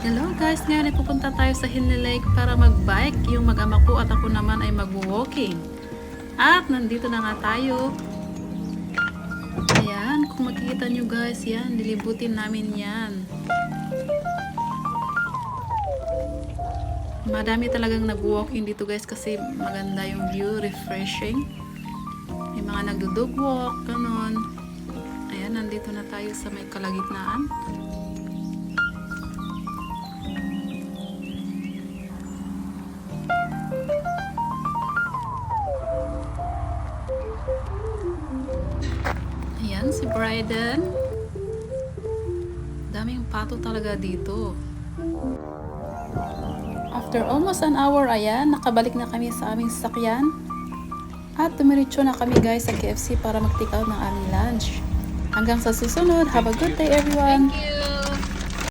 Hello guys, ngayon ay pupunta tayo sa Henley Lake para mag-bike. Yung mag-ama ko at ako naman ay mag-walking. At nandito na nga tayo. Ayan, kung makikita nyo guys, yan, lilibutin namin yan. Madami talagang nag-walking dito guys kasi maganda yung view, refreshing. May mga nagdudog walk, ganun. Ayan, nandito na tayo sa may kalagitnaan. Ayan, si Bryden. Daming pato talaga dito. After almost an hour, ayan, nakabalik na kami sa aming sasakyan. At tumiritso na kami guys sa KFC para mag-take out ng aming lunch. Hanggang sa susunod, have a good day everyone! Thank you.